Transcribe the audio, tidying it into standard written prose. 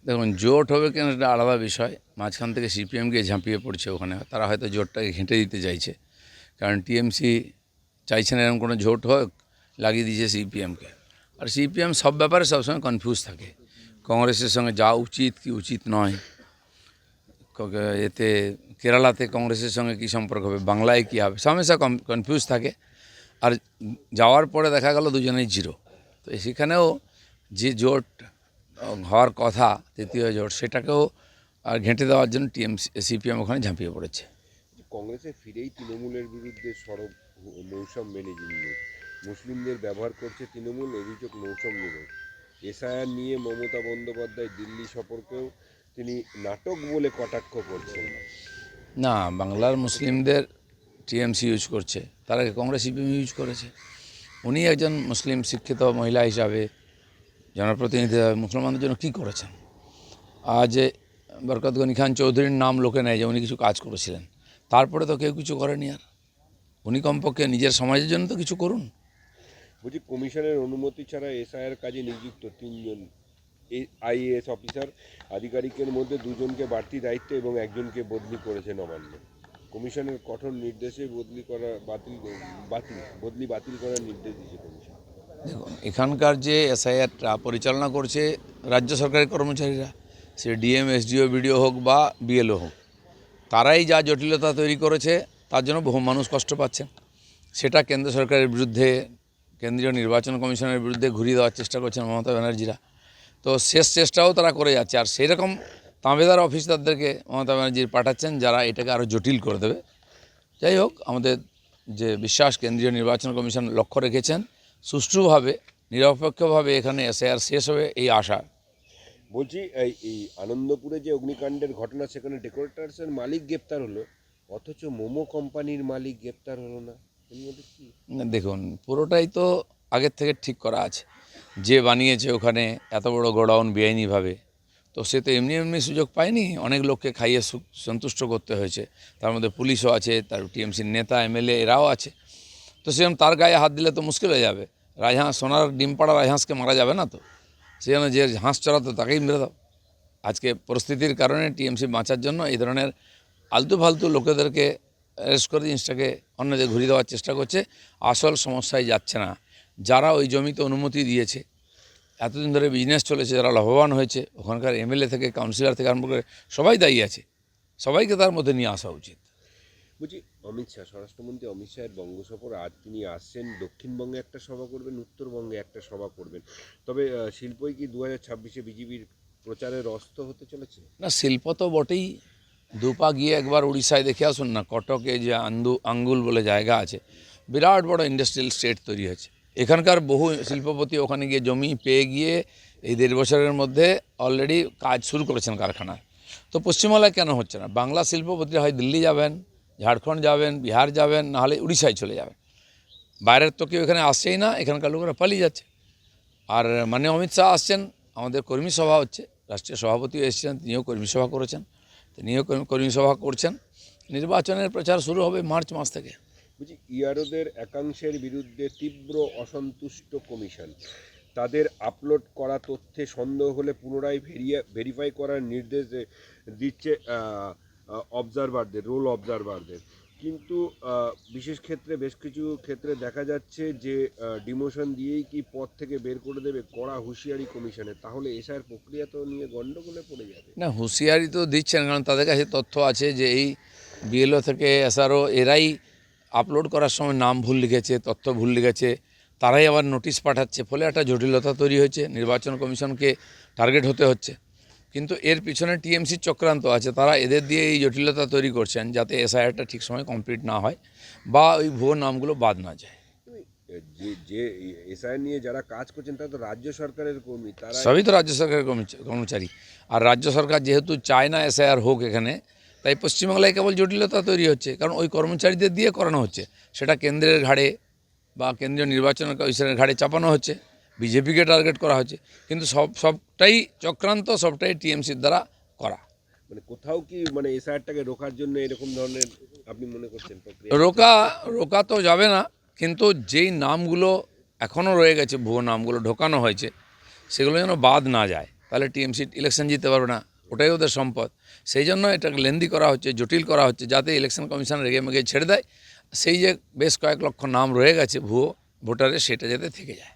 দেখুন, জোট হবে কেন এটা আলাদা বিষয়। মাঝখান থেকে সিপিএমকে ঝাঁপিয়ে পড়ছে ওখানে, তারা হয়তো জোটটাকে ঘেঁটে দিতে চাইছে, কারণ টিএমসি চাইছে না এরকম কোনো জোট হোক, লাগিয়ে দিয়েছে সিপিএমকে। আর সিপিএম সব ব্যাপারে সবসময় কনফিউজ থাকে, কংগ্রেসের সঙ্গে যা উচিত কি উচিত নয়, এতে কেরালাতে কংগ্রেসের সঙ্গে কী সম্পর্ক হবে, বাংলায় কী হবে, হামেশা কনফিউজ থাকে। আর যাওয়ার পরে দেখা গেল দুজনেই জিরো। তো সেখানেও যে জোট হওয়ার কথা, তৃতীয় জোট, সেটাকেও আর ঘেঁটে দেওয়ার জন্য সিপিএম ওখানে ঝাঁপিয়ে পড়েছে। কংগ্রেসে ফিরেই তৃণমূলের বিরুদ্ধে সরব মৌসুম মেনেজিং। মুসলিমদের ব্যবহার করছে তৃণমূল, অভিযোগ মৌসুম নিয়োগ। এসআইআর নিয়ে মমতা বন্দ্যোপাধ্যায় দিল্লি সফরকেও তিনি নাটক বলে কটাক্ষ করছেন। না, বাংলার মুসলিমদের টিএমসি ইউজ করছে, তার আগে কংগ্রেস সিপিএম ইউজ করেছে। উনি একজন মুসলিম শিক্ষিত মহিলা হিসাবে, জনপ্রতিনিধি হিসাবে মুসলমানদের জন্য কী করেছেন? আজ বরকত গনি খান চৌধুরীর নাম লোকে নেয় যে উনি কিছু কাজ করেছিলেন, তারপরে তো কেউ কিছু করেনি। আর উনি কমপক্ষে নিজের সমাজের জন্য তো কিছু করুন। বলছি, কমিশনের অনুমতি ছাড়া এসআইআর কাজে নিযুক্ত তিনজন আইএএস অফিসার আধিকারিকের মধ্যে দুজনকে বাড়তি দায়িত্ব এবং একজনকে বদলি করেছে নবান্ন। কমিশনের কঠোর নির্দেশে বদলি বাতিল করার নির্দেশ দিয়েছে কমিশন। দেখুন, এখানকার যে এসআইআরটা পরিচালনা করছে রাজ্য সরকারের কর্মচারীরা, সে ডিএম, এসডিও, বিডিও হোক বা বিএলও হোক, তারাই যা জটিলতা তৈরি করেছে, তার জন্য বহু মানুষ কষ্ট পাচ্ছেন। সেটা কেন্দ্র সরকারের বিরুদ্ধে, কেন্দ্রীয় নির্বাচন কমিশনের বিরুদ্ধে ঘুরিয়ে দেওয়ার চেষ্টা করছেন মমতা ব্যানার্জিরা। তো শেষ চেষ্টাও তারা করে যাচ্ছে, আর সেই রকম তাঁবেদার অফিসারদেরকে মমতা ব্যানার্জির পাঠাচ্ছেন, যারা এটাকে আরও জটিল করে দেবে। যাই হোক, আমাদের যে বিশ্বাস, কেন্দ্রীয় নির্বাচন কমিশন লক্ষ্য রেখেছেন সুষ্ঠুভাবে, নিরপেক্ষভাবে এখানে এসআইআর শেষ হবে, এই আশা। বলছি, এই আনন্দপুরে যে অগ্নিকাণ্ডের ঘটনা, সেখানে ডেকোরেটার্সের মালিক গ্রেপ্তার হলো, অথচ মোমো কোম্পানির মালিক গ্রেপ্তার হলো না। এর মধ্যে কি? দেখুন, পুরোটাই তো আগের থেকে ঠিক করা আছে। যে বানিয়েছে ওখানে এত বড় গোডাউন বেআইনিভাবে, তো সে তো এমনি এমনি সুযোগ পায়নি, অনেক লোককে খাইয়ে সন্তুষ্ট করতে হয়েছে। তার মধ্যে পুলিশও আছে, তার টিএমসির নেতা, এমএলএ এরাও আছে। তো সেরকম তার গায়ে হাত দিলে তো মুশকিল হয়ে যাবে। রাজহাঁস, সোনার ডিম পাড়া রাজহাঁসকে মারা যাবে না তো, সেজন্য যে হাঁস চড়াতো তাকেই মেরে দাও। আজকে পরিস্থিতির কারণে টিএমসি বাঁচার জন্য এই ধরনের আলতু ফালতু লোকেদেরকে অ্যারেস্ট করে জিনিসটাকে অন্যদের ঘুরিয়ে দেওয়ার চেষ্টা করছে। আসল সমস্যায় যাচ্ছে না। যারা ওই জমিতে অনুমতি দিয়েছে, এতদিন ধরে বিজনেস চলেছে, যারা লাভবান হয়েছে, ওখানকার এমএলএ থেকে কাউন্সিলর থেকে আরম্ভ করে সবাই দায়ী আছে। সবাইকে তার মধ্যে নিয়ে আসা উচিত। বলছি, অমিত শাহ, স্বরাষ্ট্রমন্ত্রী অমিত শাহের বঙ্গ সফর, আজ তিনি আসছেন, দক্ষিণবঙ্গে একটা সভা করবেন, উত্তরবঙ্গে একটা সভা করবেন। তবে শিল্পই কি 2026-এ বিজেপির প্রচারের অস্ত্র হতে চলেছে? না, শিল্প তো বটেই। দুপা গিয়ে একবার উড়িষ্যায় দেখে আসুন না, কটকে যে আঙ্গুল বলে জায়গা আছে, বিরাট বড় ইন্ডাস্ট্রিয়াল স্টেট তৈরি হয়েছে। এখানকার বহু শিল্পপতি ওখানে গিয়ে জমি পেয়ে গিয়ে এই 1.5 বছরের মধ্যে অলরেডি কাজ শুরু করেছেন কারখানার। তো পশ্চিমবাংলায় কেন হচ্ছে না? বাংলা শিল্পপতিরা হয় দিল্লি যাবেন, ঝাড়খণ্ড যাবেন, বিহার যাবেন, নাহলে উড়িষ্যায় চলে যাবেন। বাইরের তো কেউ এখানে আসছেই না, এখানকার লোকেরা পালিয়ে যাচ্ছে। আর মানে অমিত শাহ আসছেন, আমাদের কর্মী সভা হচ্ছে, রাষ্ট্রীয় সভাপতিও এসেছেন, তিনিও কর্মী সভা করেছেন, তিনিও কর্মী সভা করছেন। নির্বাচনের প্রচার শুরু হবে মার্চ মাস থেকে। বলছি, ইয়ারোদের একাংশের বিরুদ্ধে তীব্র অসন্তুষ্ট কমিশন। তাদের আপলোড করা তথ্যে সন্দেহ হলে পুনরায় ভেরিফাই করার নির্দেশ দিচ্ছে রোল অবজারভারদের। কিন্তু বিশেষ ক্ষেত্রে, বেশ কিছু ক্ষেত্রে দেখা যাচ্ছে যে ডিমোশন দিয়েই কি পদ থেকে বের করে দেবে, কড়া হুঁশিয়ারি কমিশনের। তাহলে এসআইয়ের প্রক্রিয়া তো নিয়ে গণ্ডগোলে পড়ে যাবে। না, হুঁশিয়ারি তো দিচ্ছেন, কারণ তাদের কাছে তথ্য আছে যে এই বিএলও থেকে এসআরও এরাই আপলোড করার সময় নাম ভুল লিখেছে, তথ্য ভুল লিখেছে, তারাই আবার নোটিশ পাঠাচ্ছে। ফলে একটা জটিলতা তৈরি হয়েছে, নির্বাচন কমিশনকে টার্গেট হতে হচ্ছে। কিন্তু এর পিছনে টিএমসির চক্রান্ত আছে, তারা এদের দিয়ে এই জটিলতা তৈরি করছেন যাতে এসআইআরটা ঠিক সময় কমপ্লিট না হয় বা ওই ভুয়ো নামগুলো বাদ না যায়। যে যে এসআইআর নিয়ে যারা কাজ করছেন তারা তো রাজ্য সরকারের কর্মী, তারা সবই তো রাজ্য সরকারের কর্মচারী। আর রাজ্য সরকার যেহেতু চায় না এসআইআর হোক এখানে, তাই পশ্চিমবাংলায় কেবল জটিলতা তৈরি হচ্ছে, কারণ ওই কর্মচারীদের দিয়ে করানো হচ্ছে। সেটা কেন্দ্রের ঘাড়ে বা কেন্দ্রীয় নির্বাচন কমিশনের ঘাড়ে চাপানো হচ্ছে, বিজেপিকে টার্গেট করা হচ্ছে। কিন্তু সবটাই চক্রান্ত, সবটাই টিএমসির দ্বারা করা। মানে কোথাও কি মানে এসআইআরটাকে রোখার জন্য এরকম ধরনের আপনি মনে করছেন প্রক্রিয়া? রোকা তো যাবে না, কিন্তু যেই নামগুলো এখনও রয়ে গেছে, ভুয়ো নামগুলো ঢোকানো হয়েছে, সেগুলো যেন বাদ না যায়, তাহলে টিএমসি ইলেকশন জিততে পারবে না, ওটাই ওদের সম্পদ। সেই জন্য এটাকে লেন্দি করা হচ্ছে, জটিল করা হচ্ছে, যাতে ইলেকশন কমিশন রেগে মেগে ছেড়ে দেয়। সেই যে বেশ কয়েক লক্ষ নাম রয়ে গেছে ভুয়ো ভোটারের, সেটা যাতে থেকে যায়।